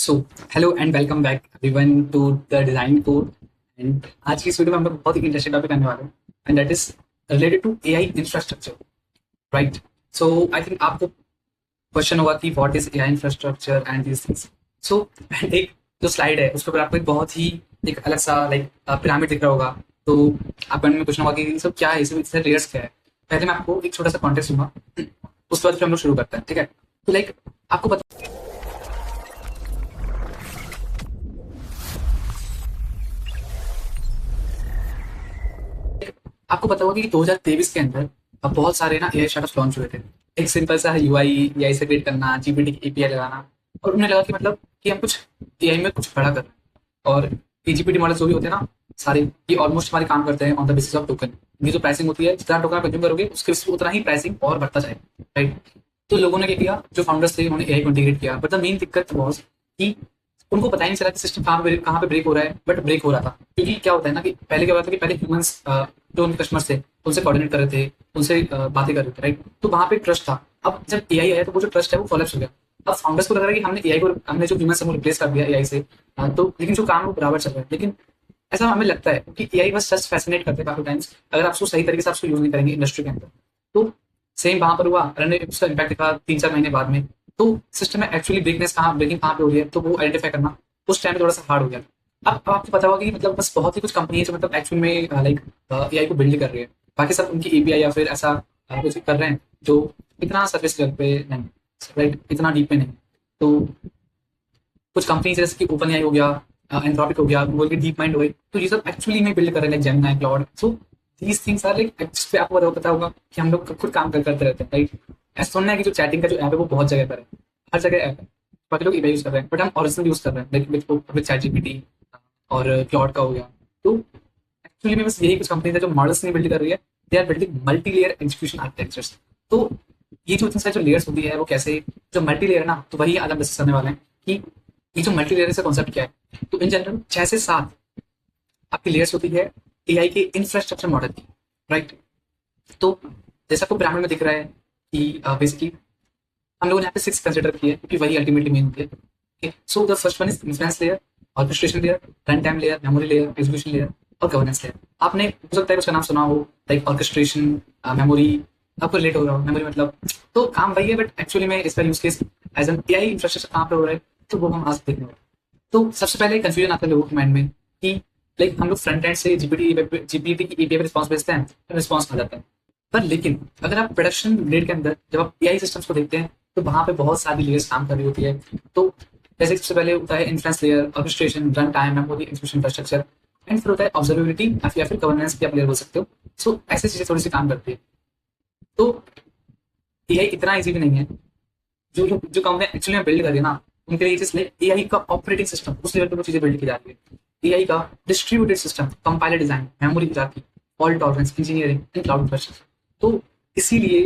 So hello and welcome back everyone to the design code. And आज की इस video में हम लोग बहुत ही इंटरेस्टिंग टॉपिक करने वाले हैं and that is related to AI infrastructure, right. So I think आपको क्वेश्चन होगा कि what is AI infrastructure and these things. So एक जो स्लाइड है उसके ऊपर आपको एक बहुत ही एक अलग सा लाइक पिरामिड दिख रहा होगा। तो आपका मन में क्वेश्चन होगा कि ये सब क्या है, इसमें लेयर्स क्या है। पहले मैं आपको एक छोटा सा कॉन्टेक्स्ट दूंगा, उसके बाद फिर हम लोग शुरू करते हैं, ठीक है। तो लाइक आपको आपको पता होगा कि 2023 के अंदर अब बहुत सारे ना एआई स्टार्टअप्स लॉन्च हुए थे। एक सिंपल सा यूआई एआई से क्रिएट करना, जीपीटी की एपीआई लगाना, और उन्हें लगा कि मतलब कि हम कुछ एआई में कुछ बड़ा कर रहे हैं। और ये जीपीटी मॉडल जो भी होते हैं ना सारे, ये ऑलमोस्ट हमारे काम करते हैं on the basis of token. ये जो प्राइसिंग होती है, जितना टोकन आप कंज्यूम करोगे उसके बेसिस पे उतना ही प्राइसिंग और बढ़ता जाएगा, राइट। तो लोगों ने क्या किया, जो फाउंडर्स थे उन्होंने एआई को इंटीग्रेट किया, बट द मेन दिक्कत वॉज कि उनको पता ही नहीं चला कि सिस्टम कहाँ पे ब्रेक हो रहा है, बट ब्रेक हो रहा था। क्योंकि क्या होता है ना कि पहले क्या होता था कि पहले ह्यूमंस जो उनके कस्टमर्स थे उनसे कोऑर्डिनेट कर रहे थे, उनसे बातें कर रहे थे, राइट। तो वहाँ पे ट्रस्ट था। अब जब एआई आया तो वो जो ट्रस्ट है वो कोलैप्स हो गया। अब फाउंडर्स को लग रहा है कि हमने एआई को, हमने जो ह्यूमन को रिप्लेस कर दिया एआई से, तो लेकिन जो काम है वो बराबर चल रहा है। लेकिन ऐसा हमें लगता है कि एआई बस जस्ट फैसिनेट करते हैं काफी टाइम्स, अगर आप उसको सही तरीके से आप उसको यूज नहीं करेंगे इंडस्ट्री के अंदर। तो सेम वहां पर हुआ, मैंने उसका इम्पैक्ट दिखा 3-4 महीने बाद में। तो सिस्टम में एक्चुअली ब्रेकिंग कहाँ पे हो रही है, तो वो आइडेंटिफाई करना उस टाइम पे थोड़ा सा हार्ड हो गया। अब आपको पता होगा कि मतलब बस बहुत ही कुछ कंपनी है जो मतलब एक्चुअल में लाइक एआई को बिल्ड कर रही है। बाकी सब उनकी एपीआई या फिर ऐसा कुछ कर रहे हैं जो इतना सर्विस लेवल पे नहीं, राइट, इतना डीप पे नहीं। तो कुछ कंपनीज जैसे कि ओपन एआई हो गया, एंथ्रोपिक हो गया, गूगल की डीप माइंड हो गई, तो ये सब एक्चुअली में बिल्ड कर रहे हैं like Gemini, Claude. So these things are like, जिस पे आपको पता होगा कि हम लोग खुद काम करते रहते हैं, राइट। ऐसा सुनना है कि जो चैटिंग का जो ऐप है वो बहुत जगह पर है, हर जगह ऐप है। बाकी लोग एआई यूज कर रहे हैं बट हम ओरिजिनल यूज कर रहे हैं लाइक विद चैट जीपीटी और क्लाउड का हो गया। तो एक्चुअली में बस यही कुछ कंपनी है जो मॉडल्स नहीं बिल्ड कर रही है, they are building multi layer execution architectures. तो ये जो इतनी सारी जो लेयर्स होती है वो कैसे, जो मल्टी लेयर ना, तो वही आज हम डिस्कस करने वाले हैं कि ये जो मल्टी लेयर का कॉन्सेप्ट क्या है। तो इन जनरल 6 से 7 आपकी लेयर्स होती है एआई के इंफ्रास्ट्रक्चर मॉडल की, राइट। तो जैसा आपको पिरामिड में दिख रहा है कि बेसिकली हम लोगों ने यहाँ पे 6 कंसिडर किया है क्योंकि वही अल्टीमेटली मेन होती है। So the first one is influence layer, orchestration layer, run time layer, memory layer, execution layer और गवर्नेंस लेयर। आपने हो सकता है उसका नाम सुना हो, लाइक ऑर्केस्ट्रेशन, मेमोरी, आपको रिलेट हो रहा हो मेमोरी मतलब, तो काम वही है बट एक्चुअली में इसका use case as an AI infrastructure कहाँ पे हो रहा है, तो वो हम आज देखने वाले हैं। तो सबसे पहले कंफ्यूजन आता है लोगों के माइंड में कि लाइक हम लोग फ्रंट एंड से जीपीटी की एपीआई पे रिस्पॉन्स भेजते हैं, तो रिस्पॉन्स आ जाता है। पर लेकिन अगर आप प्रोडक्शन ग्रेड के अंदर जब आप एआई सिस्टम्स को देखते हैं तो वहां पे बहुत सारी लेयर्स काम कर रही होती है। तो जैसे सबसे पहले होता है influence layer, orchestration, run time, memory, execution infrastructure, and फिर होता है ऑब्जर्वेबिलिटी या फिर गवर्नेंस की आप लेयर बोल सकते हो। सो ऐसी चीजें थोड़ी सी काम करती है। तो एआई इतना ईजी भी नहीं है। जो कंपनी एक्चुअली में बिल्ड कर रही है ना, उनके लिए इसलिए एआई का ऑपरेटिंग सिस्टम उस लेवल पे वो चीजें बिल्ड की जा रही है। एआई का distributed system, compiler design, memory जाती, fault tolerance, engineering and cloud infrastructure. तो इसीलिए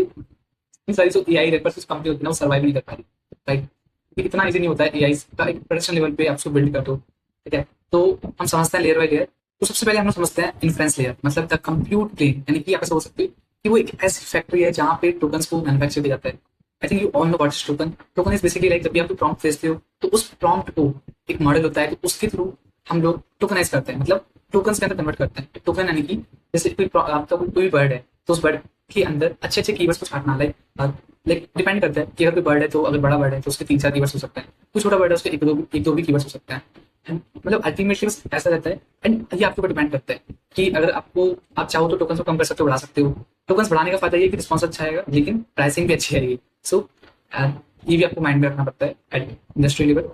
इन सारी जो एआई रेपर कुछ कंपनी होती है ना वो सर्वाइव नहीं कर पा रही, राइट। क्योंकि इतना ईजी नहीं होता है एआई का एक प्रोडक्शन लेवल पे आप उसको बिल्ड कर दो, ठीक है। तो हम समझते हैं लेयर बाय लेयर। तो सबसे पहले हम लोग समझते हैं इन्फ्रेंस लेयर, मतलब द कंप्यूट प्लेन, यानी कि आप ऐसा बोल सकते हैं कि वो एक ऐसी फैक्ट्री है जहाँ पे टोकन्स को मैन्युफैक्चर किया जाता है। I think you all know what is token. Token is basically like जब भी आप प्रॉम्प्ट भेजते हो तो उस प्रॉम्प्ट को एक मॉडल होता है, तो उसके थ्रू हम लोग टोकनाइज करते हैं, मतलब टोकन्स के अंदर कन्वर्ट करते हैं। टोकन यानी कि जैसे आपका कोई वर्ड है तो उस वर्ड के अंदर अच्छे अच्छे कीवर्ड्स को छाटना, लाइक लाइक डिपेंड करता है कि अगर कोई वर्ड है तो अगर बड़ा वर्ड है तो उसके 3-4 कीवर्ड्स हो सकते हैं, कोई छोटा वर्ड है उसके एक दो भी कीवर्ड्स हो सकते हैं। मतलब अल्टीमेटली बस ऐसा रहता है। एंड ये आपके ऊपर डिपेंड करता है कि अगर आप चाहो तो टोकन को कम कर सकते हो, बढ़ा सकते हो। टोकन्स बढ़ाने का फायदा ये कि रिस्पॉन्स अच्छा आएगा लेकिन प्राइसिंग भी अच्छी आएगी। सो ये भी आपको माइंड में रखना पड़ता है एट इंडस्ट्री लेवल,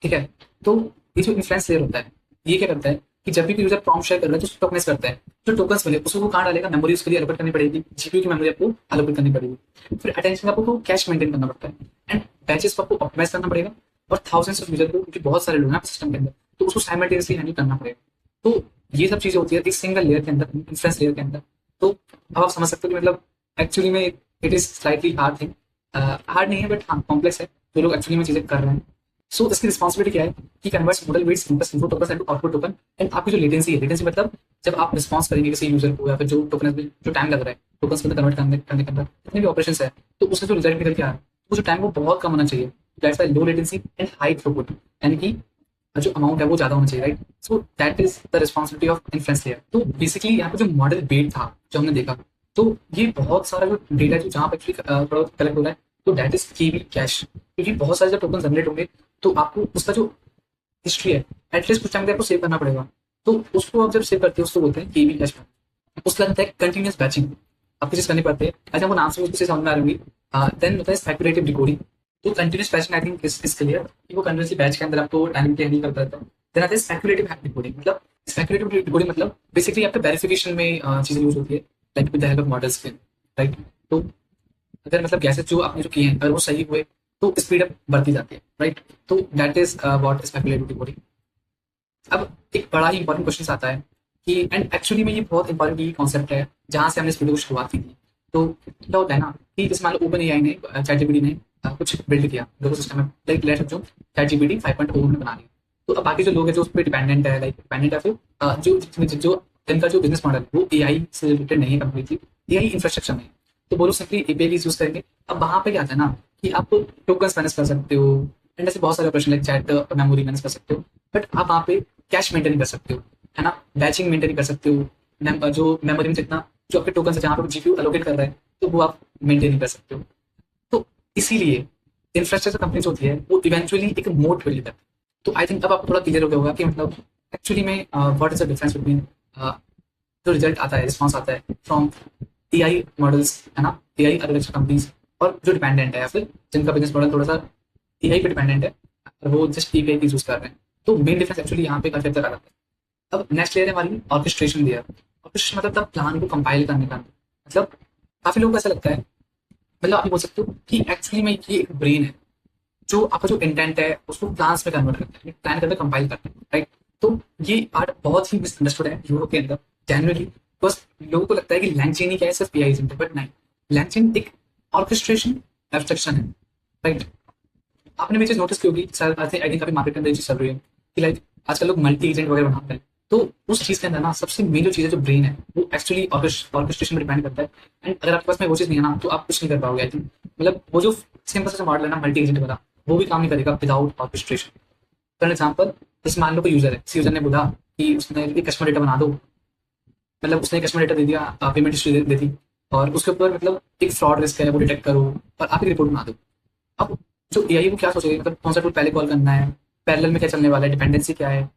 ठीक है। तो ये जो इन्फ्लुएंस लेयर होता है ये क्या करता है कि जब भी कोई यूजर प्रॉम्प्ट शेयर कर रहा है तो उसको टोकनाइज करता है। जो टोकन्स मिले उसको कहाँ डालेगा, मेमोरी उसके लिए एलोकेट करनी पड़ेगी, जीपीयू की मेमोरी आपको एलोकेट करनी पड़ेगी, फिर अटेंशन आपको कैश मेंटेन करना पड़ता है, एंड बैचेस को आपको ऑप्टिमाइज करना पड़ेगा, और थाउजेंड्स ऑफ यूजर को, क्योंकि बहुत सारे लोग हैं सिस्टम के अंदर, तो उसको साइमल्टेनियसली हैंडल करना पड़ेगा। तो ये सब चीजें होती है एक सिंगल लेयर के अंदर, इन्फ्लुएंस लेयर के अंदर। तो अब आप समझ सकते हो कि मतलब एक्चुअली में it is slightly hard thing, hard नहीं है बट हाँ कॉम्प्लेक्स है, जो लोग एक्चुअली में चीजें कर रहे हैं। सो इसकी रिस्पॉन्सिबिलिटी क्या है कि converts model weights input input token and output token. And आपकी जो लेटेंसी है, लेटेंसी मतलब जब आप रिस्पॉन्स करेंगे किसी यूजर को या फिर जो टोकन जो टाइम लग रहा है टोकन के अंदर कन्वर्ट करने के अंदर जितने भी ऑपरेशन है, तो उसका जो रिजल्ट निकल के आ रहा है वो जो टाइम वो बहुत कम होना चाहिए। That's why low latency and high throughput, यानी कि जो अमाउंट है वो ज्यादा होना चाहिए, right. So that is the responsibility of influence layer. तो बेसिकली यहाँ पे जो मॉडल वेट था जो हमने देखा, तो ये बहुत सारा जो डेटा जो जहाँ पे एक्चुअली कलेक्ट हो रहा है, तो दैट इज केवी कैश, क्योंकि बहुत सारे जब टोकन जनरेट होंगे तो आपको उसका जो हिस्ट्री है एटलीस्ट कुछ टाइम के आपको सेव करना पड़ेगा। तो उसको आप जब सेव करते हो उसको बोलते हैं केवी कैश। उसके अंदर है कंटिन्यूस बैचिंग, आपको चीज करनी पड़ती है। अच्छा वो नाम से मुझे समझ में आ रही होगी। देन होता है स्पेकुलेटिव डिकोडिंग। तो continuous batching I think is clear कि वो कंटिन्यूसली बैच के अंदर आपको डायनेमिकली हैंडल करता रहता है। देन आता है स्पेकुलेटिव डिकोडिंग। मतलब स्पेकुलेटिव डिकोडिंग मतलब बेसिकली आपके वेरिफिकेशन में चीजें यूज होती है, like with the help of models के, राइट। तो अगर मतलब गैसेज जो आपने जो किए हैं अगर वो सही हुए तो स्पीड अप बढ़ती जाती है, राइट। तो that is what speculative decoding. अब एक बड़ा ही इंपॉर्टेंट क्वेश्चन आता है कि एंड एक्चुअली में ये बहुत इंपॉर्टेंट ये कॉन्सेप्ट है जहाँ से हमने इस वीडियो को शुरुआत की थी। तो क्या होता है ना कि जैसे मान लो ओपन एआई ने चैट जीपीटी ने कुछ बिल्ड किया, जो सिस्टम है लाइक लेट्स समझो चैट जीपीटी 5.0 ने बना लिया। तो अब बाकी जो लोग हैं जो उस पर डिपेंडेंट है, लाइक डिपेंडेंट है, फिर जो इनका जो बिजनेस मॉडल वो एआई से रिलेटेड नहीं है कम्प्लीटली, एआई इंफ्रास्ट्रक्चर में है। तो वो लोग सिंपली एपीआई यूज करेंगे। अब वहाँ पे क्या आता है ना कि आप टोकन्स मैनेज कर सकते हो एंड ऐसे बहुत सारे operation like chat memory manage कर सकते हो, बट आप वहाँ पे कैश मेंटेन कर सकते हो, है ना, बैचिंग मेंटेन कर सकते हो। जो मेमोरी में जितना जो आपके टोकन है जहाँ पर जीपीयू एलोकेट कर रहा है तो वो आप मेंटेन कर सकते हो। तो इसीलिए इंफ्रास्ट्रक्चर कंपनीज होती है वो इवेंचुअली एक मोड बिल्ड करती है। तो आई थिंक अब आपको थोड़ा क्लियर हो गया होगा कि मतलब एक्चुअली में what is the difference between जो रिजल्ट आता है, रिस्पॉन्स आता है फ्रॉम एआई मॉडल्स, है ना, एआई आर्किटेक्चर कंपनीज, और जो डिपेंडेंट है या फिर जिनका बिजनेस मॉडल थोड़ा सा एआई पे डिपेंडेंट है और वो जस्ट एपीआई की यूज कर रहे हैं। तो मेन डिफरेंस एक्चुअली यहाँ पे काफी आ जाता है। अब नेक्स्ट लेयर है हमारी ऑर्केस्ट्रेशन लेयर। ऑर्केस्ट्रेशन मतलब तब प्लान को कंपाइल करने का, मतलब काफी लोगों को ऐसा लगता है, मतलब आप ये बोल सकते हो कि एक्चुअली में ये एक ब्रेन है जो आपका जो इंटेंट है उसको प्लान्स में कन्वर्ट करता है, प्लान करके कंपाइल करता है, राइट। तो ये आर्ट बहुत ही मिसअंडरस्टूड है यूरोप के अंदर जनरली। बस लोगों को लगता है कि लैंगचेन ही क्या है, सिर्फ एआई है, बट नहीं, लैंगचेन एक ऑर्केस्ट्रेशन एब्स्ट्रक्शन है, राइट। आपने भी चीज नोटिस की होगी सर, आई थिंक अभी मार्केट के अंदर ये चीज चल रही है कि लाइक आजकल लोग मल्टी एजेंट वगैरह बनाते हैं। तो उस चीज के अंदर ना सबसे मेन जो चीज है जो ब्रेन है वो एक्चुअली ऑर्केस्ट्रेशन में डिपेंड करता है। एंड अगर आपके पास में वो चीज नहीं है ना तो आप कुछ नहीं कर पाओगे आई थिंक। मतलब वो जो सिंपल सा मॉडल है ना मल्टी एजेंट वाला, वो भी काम नहीं करेगा विदाउट ऑर्केस्ट्रेशन। फॉर एग्जाम्पल जैसे मान लो कोई यूजर है, किसी यूजर ने बोला कि उसने एक कस्टमर डेटा बना दो, मतलब उसने कस्टमर डेटा दे दिया, पेमेंट हिस्ट्री दे दी, और उसके ऊपर मतलब एक फ्रॉड रिस्क है वो डिटेक्ट करो और आप एक रिपोर्ट बना दो। अब जो एआई वो क्या सोचेगा, मतलब कौन सा टूल पहले कॉल करना है, पैरेलल में क्या चलने वाला है, डिपेंडेंसी क्या है,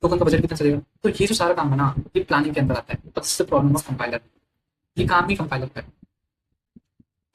टोकन का बजट कितना चलेगा। तो ये जो सारा काम है ना ये प्लानिंग के अंदर आता है। बट इससे प्रॉब्लम ऑफ कंपाइलर, ये काम ही कंपाइलर का है।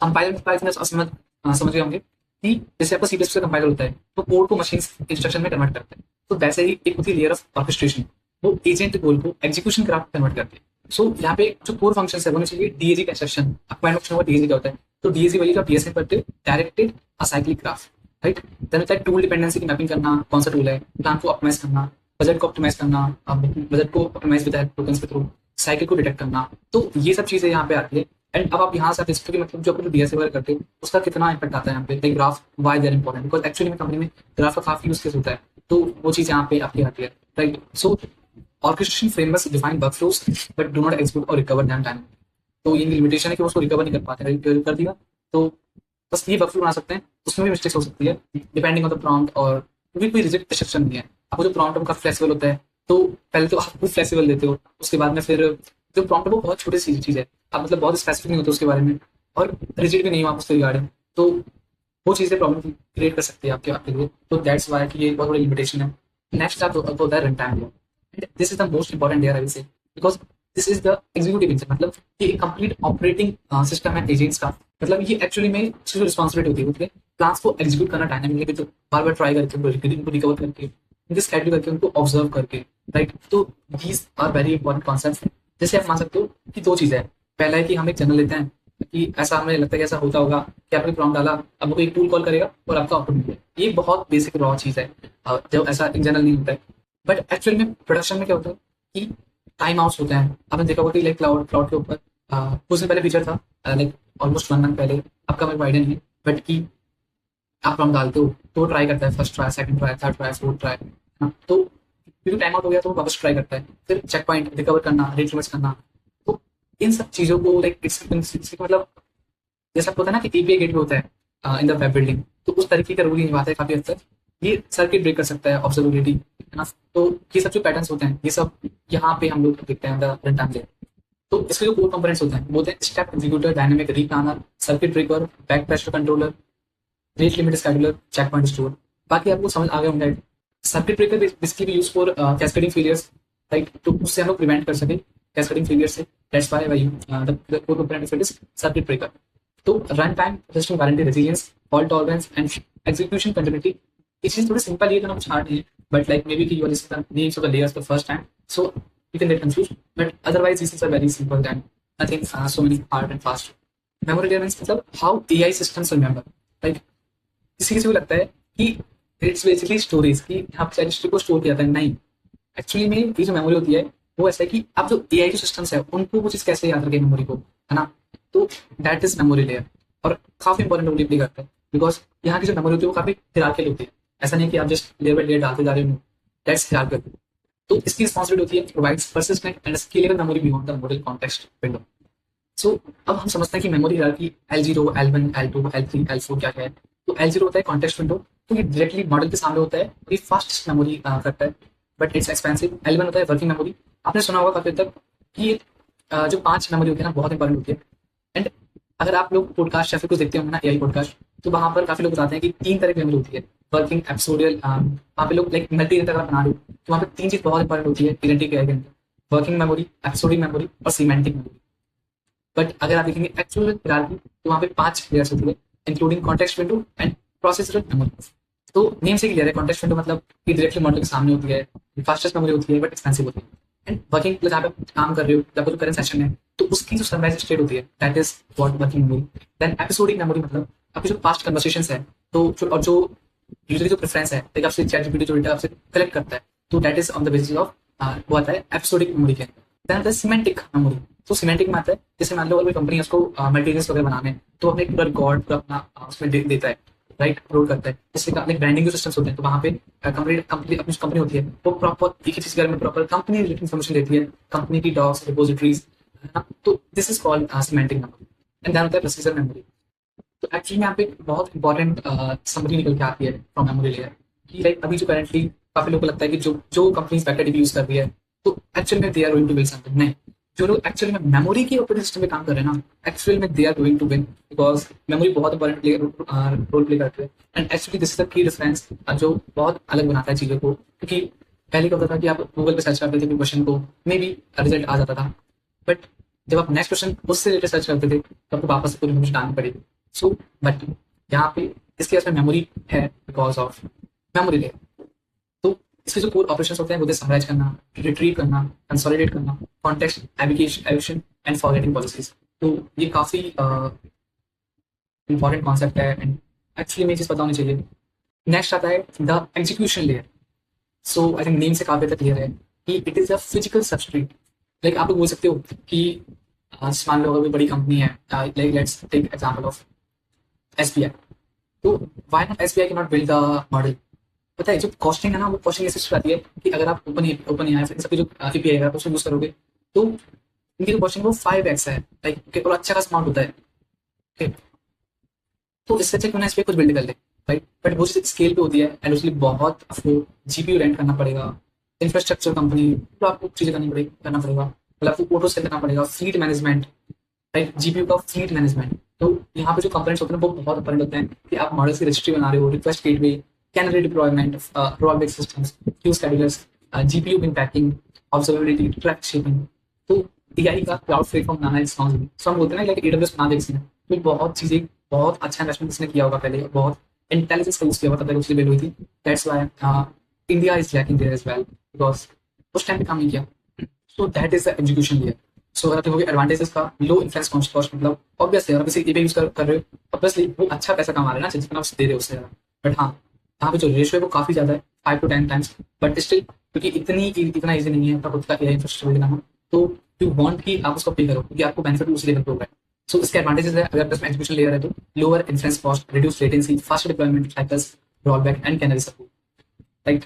कंपाइलर समझ गए होंगे कि जैसे आपका सीपीएस का कंपाइलर होता है तो कोड को मशीन इंस्ट्रक्शन में कन्वर्ट करता है, तो वैसे ही एक होती है लेयर ऑफ ऑर्केस्ट्रेशन, वो एजेंट गोल को एग्जीक्यूशन ग्राफ कन्वर्ट करते हैं। सो यहाँ पे जो कोर फंक्शन है वो चाहिए डीएजी का इंस्ट्रक्शन। आपको माइंड ऑप्शन डीएजी क्या होता है, तो डीएजी वही जो डीएसए करते हो, directed acyclic graph, right. Then होता है टूल डिपेंडेंसी की मैपिंग करना, कौन सा टूल है, प्लान को ऑप्टिमाइज करना, बजट को ऑप्टिमाइज करना, बजट को ऑप्टिमाइज विद टोकन्स के थ्रू, साइकिल को डिटेक्ट करना। तो ये सब चीजें यहाँ पे आती है। एंड अब आप यहाँ से देखते हो कि मतलब जो अपने डीएसए वगैरह करते हो उसका कितना इंपैक्ट आता है यहाँ पे, graph why there important, because actually में कंपनी में ग्राफ का काफी यूज केस होता है। तो वो चीज यहाँ पे आपकी आती है, right. So orchestration frameworks define workflows but do not execute और रिकवर दैम टाइम। तो ये लिमिटेशन है कि उसको रिकवर नहीं कर पाते, कर दिया तो बस ये वर्कफ्लो बना सकते हैं, उसमें भी मिस्टेक्स हो सकती है डिपेंडिंग ऑन द प्रॉम्प्ट, और क्योंकि कोई रिजिड रिस्ट्रिक्शन नहीं है। आपको जो प्रॉम्प्ट का फ्लेक्सिबल होता है तो पहले तो आप कुछ फ्लेक्सिबल देते हो, उसके बाद में फिर जो प्रॉम्प्ट है वो बहुत छोटी सी चीज है, आप मतलब बहुत स्पेसिफिक नहीं होते उसके बारे में, और रिजिड भी नहीं हो आप उसके रिगार्डिंग, तो वो चीजें प्रॉब्लम क्रिएट कर सकती है आपके लिए। तो दैट्स वाई कि ये बहुत बड़ी लिमिटेशन है। नेक्स्ट आप होता है run time. This is the most important layer I will say, because this is the executive engine. मतलब ये एक कंप्लीट ऑपरेटिंग सिस्टम है एजेंट्स का। मतलब ये एक्चुअली में इसकी जो रिस्पॉन्सिबिलिटी होती है प्लान्स को एग्जीक्यूट करना डायनामिकली, तो बार बार ट्राई करके उनको रिकवर करके उनके स्केड्यूल करके उनको ऑब्जर्व करके, राइट। तो these are very important concept. जैसे आप मान सकते हो कि दो चीजें हैं, पहला है कि हम एक जनरल लेते हैं कि ऐसा हमें लगता है कि ऐसा होता होगा कि आपने प्रॉम्प्ट डाला, अब वो एक टूल कॉल करेगा और आपका आउटपुट मिलेगा। ये बहुत बेसिक रॉ चीज है, जो ऐसा इन जनरल नहीं होता है। बट एक्चुअल में प्रोडक्शन में क्या होता है कि टाइम आउट्स होते हैं। आपने देखा होगा कि लाइक क्लाउड क्लाउड के ऊपर कुछ दिन पहले फीचर था, लाइक ऑलमोस्ट 1 मंथ पहले, आपका मेरे को आइडिया नहीं है, बट कि आप प्रॉम्प्ट डालते हो तो ट्राई करता है, first try, second try, third try, fourth try, है ना। तो क्योंकि टाइम आउट हो गया तो वो वापस ट्राई करता है, फिर चेक पॉइंट रिकवर करना, रिट्रीवर्स करना। तो इन सब चीजों को लाइक मतलब जैसा होता है ना कि एपीआई गेटवे होता है, इन द वेब बिल्डिंग, तो उस तरीके का रोल ये निभाता है काफी हद तक। ये सर्किट ब्रेक कर सकता है, ऑब्जर्वेबिलिटी, है ना। तो ये सब जो पैटर्न्स होते हैं, ये सब यहाँ पे हम लोग देखते हैं द रन टाइम लेयर। तो इसके जो कोर कंपोनेंट्स होते हैं वो होते हैं step executor, dynamic replanner, circuit breaker, back pressure controller, rate limit scheduler, check point store. बाकी आपको समझ आ गए होंगे। Circuit breaker basically use for cascading failures, right, तो उससे हम लोग प्रिवेंट कर सके कैस्केडिंग फेलियर से। That's why the core component of it is circuit breaker. तो run time, system warranty, resilience, fault tolerance and execution continuity. ये चीज थोड़ी सिंपल, ये करना कुछ हार्ड नहीं है, बट लाइक मे बी कि you are listening the names of the layers the first time, so you can get confused, but otherwise these things are very simple and nothing so many hard and fast. Memory layer means मतलब how AI systems remember, like किसी को लगता है कि it's basically storage, कि यहाँ पे register को स्टोर किया था, नहीं। एक्चुअली में ये जो मेमोरी होती है वो ऐसा है कि आप जो एआई जो सिस्टम्स है उनको वो चीज कैसे याद रखें मेमोरी को, है ना। तो दैट इज मेमोरी लेयर, और काफी इंपॉर्टेंट रोल प्ले करता है, बिकॉज यहाँ की जो मेमोरी होती है वो काफी हिरार्किकल होती है। ऐसा नहीं कि आप जस्ट लेयर बाय लेयर डालते जा रहे हो, दैट्स हिरार्किकल। तो इसकी रिस्पॉन्सिबिलिटी होती है provides persistent and scalable memory beyond the model context window. So अब हम समझते हैं कि memory hierarchy L0, L1, L2, L3, L4 क्या है। तो L0 होता है कॉन्टेक्स्ट विंडो, तो ये डायरेक्टली मॉडल के सामने होता है, ये फास्ट मेमोरी करता है, बट इट्स एक्सपेंसिव। L1 होता है वर्किंग मेमोरी। आपने सुना होगा काफी तक कि जो 5 मेमोरी होती है ना, बहुत इंपॉर्टेंट होती है। एंड अगर आप लोग पॉडकास्ट या फिर कुछ देखते होंगे ना एआई पॉडकास्ट, तो वहां पर काफी लोग बताते हैं कि 3 तरह की मेमोरी होती है। वर्किंग, एपिसोडियल, वहाँ पे लोग लाइक मल्टी अगर बना रहे हो तो वहाँ पे 3 चीज बहुत इंपॉर्टेंट होती है इडेंटिटी के अंदर: वर्किंग मेमोरी, एपिसोडिक मेमोरी और सीमेंटिक मेमोरी। बट अगर आप देखेंगे एक्चुअल हियरार्की तो वहाँ पे 5 लेयर्स होती है, including context window and processor memory. तो नेम से क्लियर है, कॉन्टेक्स्ट विंडो मतलब कि डायरेक्टली मॉडल के सामने होती है, फास्टेस्ट मेमोरी होती है, बट एक्सपेंसिव होती है। एंड वर्किंग प्लस आप काम कर रहे हो जब करंट सेशन है, तो उसकी जो सनराइज स्टेट होती है that is what working memory. Then episodic memory मतलब आपकी जो पास्ट कन्वर्सेशन है, तो और जो यूजली जो प्रेफरेंस है, लाइक आपसे चैट जीपीटी जो डेटा आपसे कलेक्ट करता है, तो that is on the basis of वो आता है एपिसोडिक मेमोरी के अंदर। देन आता है सिमेंटिक मेमोरी। तो सिमेंटिक में आता है, जैसे मान लो अगर कंपनी है उसको मटेरियल्स वगैरह बनाने हैं, तो अपने पूरा रिकॉर्ड पूरा अपना उसमें देता है, राइट, अपलोड करता है। जैसे लाइक ब्रांडिंग जो सिस्टम्स होते हैं, तो वहाँ पे कंपनी अपनी कंपनी होती है, वो प्रॉपर एक ही चीज के बारे में प्रॉपर कंपनी रिलेटेड इन्फॉर्मेशन देती है, कंपनी की डॉक्स, रिपोजिटरीज, है ना। तो this is called semantic memory. And then होता है प्रोसीजर मेमोरी। तो एक्चुअली में यहाँ पे एक बहुत इंपॉर्टेंट समरी निकल के आती है फ्रॉम मेमोरी लेयर, कि लाइक अभी जो करंटली काफी लोगों को लगता है कि जो कंपनीज बैकएडीबी यूज कर रही है, तो एक्चुअल में they are going to build something. नहीं, जो लोग एक्चुअल में मेमोरी की ऑपरेटिंग सिस्टम में काम कर रहे हैं ना, एक्चुअल में they are going to win, because memory बहुत इंपॉर्टेंट रोल प्ले करती है। And actually this is the key difference जो बहुत अलग बनाता है चीजों को, क्योंकि पहले क्या होता था कि आप गूगल पे सर्च करते थे क्वेश्चन को, मे बी रिजल्ट आ जाता था, बट जब आप नेक्स्ट क्वेश्चन उससे रिलेटेड सर्च करते थे तो आपको वापस से पूरी इन्फॉर्मेशन डालनी पड़ेगी। सो बट यहाँ पे इसके पास मेमोरी है बिकॉज ऑफ मेमोरी लेयर। तो इसके जो कोर ऑपरेशंस होते हैं वो समराइज करना, रिट्रीव करना, कंसोलिडेट करना, context evasion and forgetting policies. तो ये काफी इंपॉर्टेंट कॉन्सेप्ट है एंड एक्चुअली में ये चीज पता होनी चाहिए। नेक्स्ट आता है the execution layer. So I think name से काफी तक क्लियर है कि it is a physical substrate. Like आप लोग बोल सकते हो कि मान लो अगर कोई बड़ी कंपनी है, like let's take example of SBI. तो why not SBI can not build the model. पता है जो कॉस्टिंग है ना, वो कॉस्टिंग ऐसे आती है कि अगर आप ओपन एआई इन सबकी जो एपीआई है आप उसको यूज करोगे, तो इनकी जो कॉस्टिंग वो 5x है, लाइक और अच्छा खासा अमाउंट होता है। okay? तो इससे अच्छा क्यों ना इस पे कुछ बिल्ड कर ले, राइट। बट वो स्केल पे होती है एंड उसके लिए बहुत आपको जीपीयू रेंट करना पड़ेगा, इंफ्रास्ट्रक्चर कंपनी, तो आपको चीजें करना पड़ेगा, मतलब आपको ऑटो सेल करना पड़ेगा, फ्लीट मैनेजमेंट, राइट, जीपीयू का फ्लीट मैनेजमेंट। तो यहाँ पे जो कंपोनेंट्स होते हैं वो बहुत इंपॉर्टेंट होते हैं कि आप मॉडल्स की रजिस्ट्री बना रहे हो, request gateway, canary deployment, role based systems, queue schedulers, GPU bin packing, observability, track shaping. तो एआई का क्लाउड प्लेटफॉर्म बनाना है स्ट्रॉन्ग। सो हम बोलते हैं ना लाइक एडब्ल्यूएस बना दे किसी ने, तो बहुत चीजें, बहुत अच्छा इन्वेस्टमेंट इसने किया होगा पहले, बहुत इंटेलिजेंस का यूज किया होगा, तब उसकी वैल्यू हुई थी। That's why India is lacking there as well, because उस टाइम पे काम नहीं किया। So that is the education layer. So अगर देखोगे एडवांटेजेस का, लो इन्फ्लुएंस कॉस्ट, मतलब ऑब्वियसली अगर किसी पे यूज कर रहे हो, ऑब्वियसली वो अच्छा पैसा कमा रहे हैं ना, जितना आप दे रहे हो उससे ज्यादा। बट हाँ, यहाँ पे जो रेशियो है वो काफी ज्यादा है, 5 to 10 टाइम्स। बट स्टिल क्योंकि इतना ईजी नहीं है आपका खुद का एआई इंफ्रास्ट्रक्चर बनाना, तो यू वांट कि आप उसको पे करो क्योंकि आपको बेनिफिट उसी लेवल पे होगा। सो इसके एडवांटेजेस है, अगर इसमें एजुकेशन लेयर है तो lower influence cost, reduce latency, fast deployment cycles, rollback and canary support, right.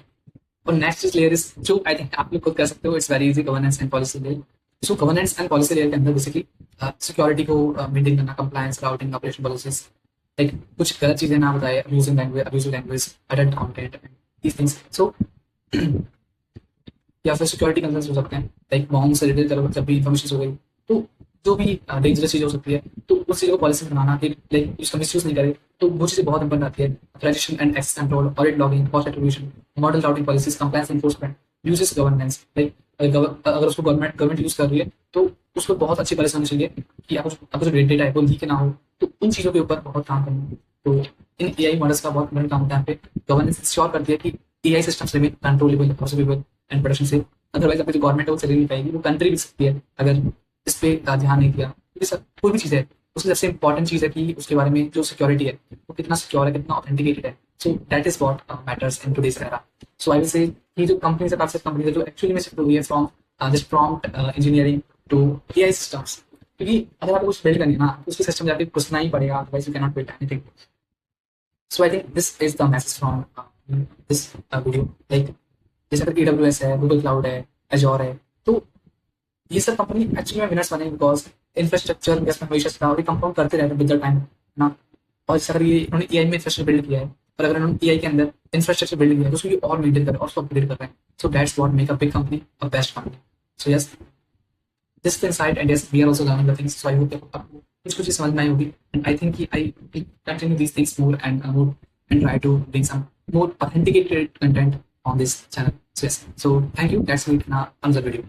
और नेक्स्ट लेयर इज जो आई थिंक आप लोग खुद कर सकते हो, it's very easy, governance and policy layer. So governance and policy layer के अंदर बेसिकली सिक्योरिटी को मेंटेन करना, compliance, routing, operation policies, like कुछ गलत चीजें ना बताए, abusive language, adult content, these things. So या फिर सिक्योरिटी कंसर्न्स हो सकते हैं, लाइक बॉम्ब से रिलेटेड करो जब भी इन्फॉर्मेशन हो गई, तो जो भी डेंजरस चीज़ हो सकती है, तो उस चीज़ को पॉलिसी बनाना, कि लाइक उसका मिसयूज नहीं करे, तो वो चीज़ें बहुत इंपॉर्टेंट आती है। Authorization and access control, audit logging, cost attribution, model routing policies, compliance enforcement, usage governance. Like अगर उसको गवर्नमेंट यूज कर रही है, तो उसको बहुत अच्छी पॉलिसी होनी चाहिए कि आपको जो डेटा है वो लीक ना हो। तो उन चीज़ों के ऊपर बहुत काम करना है। तो इन ए आई मॉडल्स का बहुत बड़ा काम होता है यहाँ पे। गवर्नेंस इंश्योर करती है कि A I systems remain controllable, possible and production से। अदरवाइज अपनी जो गवर्नमेंट है वो चली नहीं पाएगी, वो कंट्री भी सकती है अगर इस पे ध्यान नहीं दिया। क्योंकि सर कोई भी चीज़ है, उसकी सबसे इंपॉर्टेंट चीज़ है कि उसके बारे में जो सिक्योरिटी है वो कितना सिक्योर है, कितना ऑथेंटिकेटेड है। सो that is what matters in today's era. So I will say ये जो कंपनीज है, काफी सारी कंपनीज है जो एक्चुअली में शिफ्ट हुई है from this prompt engineering to A I systems. क्योंकि अगर आपको कुछ बिल्ड करनी है ना, तो उसके सिस्टम जाके घुसना ही पड़ेगा, otherwise you cannot build anything. So I think this is the message from this video. Like जैसे अगर AWS है, गूगल क्लाउड है, एजोर है, तो ये सब कंपनी एक्चुअली में विनर्स बने, बिकॉज इंफ्रास्ट्रक्चर इन्वेस्टमेंट हमेशा था और ये कंपाउंड करते रहते हैं विद द टाइम ना। और जैसे अगर ये इन्होंने एआई में इंफ्रास्ट्रक्चर बिल्ड किया है, और अगर इन्होंने एआई के अंदर इंफ्रास्ट्रक्चर बिल्ड किया है, तो उसको ये और मेंटेन कर रहे हैं और उसको अपग्रेड कर रहे हैं। So that's what make a big company a best company. So yes, this is insight and yes we are also learning the things. So I hope आपको कुछ कुछ समझ में आई होगी, एंड आई थिंक कि I continue these things more and try to bring some more authenticated content on this channel. So yes, so thank you, that's it in another video.